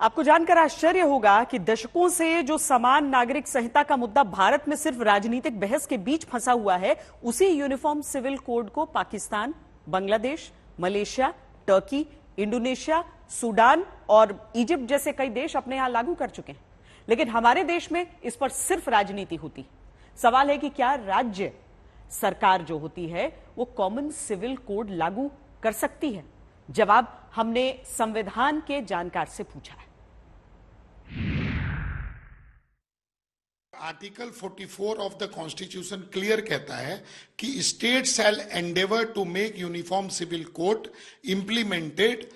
आपको जानकर आश्चर्य होगा कि दशकों से जो समान नागरिक संहिता का मुद्दा भारत में सिर्फ राजनीतिक बहस के बीच फंसा हुआ है, उसी यूनिफॉर्म सिविल कोड को Pakistan, Bangladesh, Malaysia, Turkey, Indonesia, Sudan और इजिप्ट जैसे कई देश अपने यहां लागू कर चुके हैं। लेकिन हमारे देश में इस पर सिर्फ राजनीति होती। सवाल है कि क्या राज्य सरकार जो होती है वो कॉमन सिविल कोड लागू कर सकती है? जवाब हमने संविधान के जानकार से पूछा है। Article 44 of the constitution clear कहता है कि state shall endeavour to make uniform civil code implemented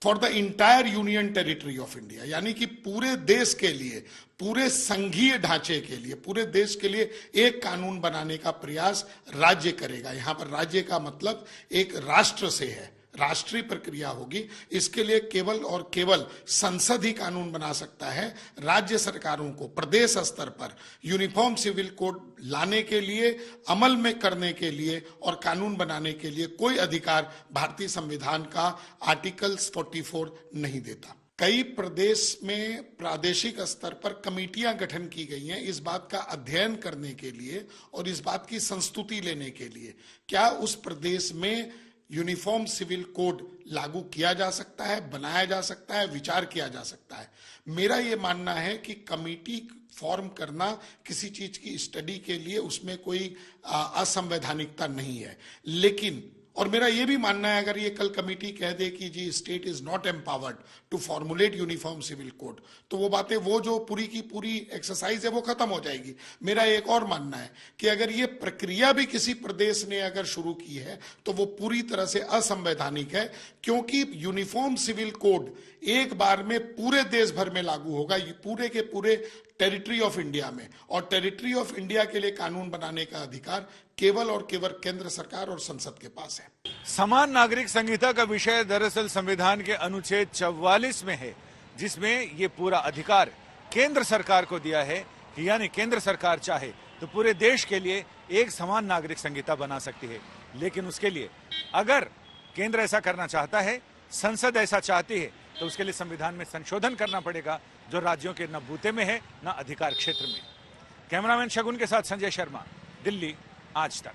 for the entire union territory of India, यानी कि पूरे देश के लिए, पूरे संघीय ढांचे के लिए, पूरे देश के लिए एक कानून बनाने का प्रयास राज्य करेगा। यहां पर राज्य का मतलब एक राष्ट्र से है, राष्ट्रीय प्रक्रिया होगी। इसके लिए केवल और केवल संसद ही कानून बना सकता है। राज्य सरकारों को प्रदेश स्तर पर यूनिफॉर्म सिविल कोड लाने के लिए, अमल में करने के लिए और कानून बनाने के लिए कोई अधिकार भारतीय संविधान का आर्टिकल 44 नहीं देता। कई प्रदेश में प्रादेशिक स्तर पर कमेटियां गठन की गई हैं इस बात का अध्ययन करने के लिए और इस बात की संस्तुति लेने के लिए क्या उस प्रदेश में यूनिफॉर्म सिविल कोड लागू किया जा सकता है, बनाया जा सकता है, विचार किया जा सकता है। मेरा यह मानना है कि कमेटी फॉर्म करना किसी चीज की स्टडी के लिए उसमें कोई असंवैधानिकता नहीं है। लेकिन और मेरा यह भी मानना है अगर ये कल कमेटी कह दे कि जी state is not empowered to formulate uniform civil code, तो वो बातें, वो जो पूरी की पूरी एक्सरसाइज है वो खत्म हो जाएगी। मेरा एक और मानना है कि अगर ये प्रक्रिया भी किसी प्रदेश ने अगर शुरू की है तो वो पूरी तरह से असंवैधानिक है, क्योंकि यूनिफॉर्म सिविल कोड एक बार में पूरे देश भर में लागू होगा, पूरे के पूरे टेरिटरी ऑफ इंडिया में, और टेरिटरी ऑफ इंडिया के लिए कानून बनाने का अधिकार केवल और केवल केंद्र सरकार और संसद के पास है। समान नागरिक संहिता का विषय दरअसल संविधान के अनुच्छेद 44 में है, जिसमें ये पूरा अधिकार केंद्र सरकार को दिया है, यानी केंद्र सरकार चाहे तो पूरे देश के लिए एक समान नागरिक संहिता बना सकती है। लेकिन उसके लिए अगर केंद्र ऐसा करना चाहता है, संसद ऐसा चाहती है, तो उसके लिए संविधान में संशोधन करना पड़ेगा, जो राज्यों के न बूते में है न अधिकार क्षेत्र में। कैमरामैन शगुन के साथ संजय शर्मा, दिल्ली, आज तक।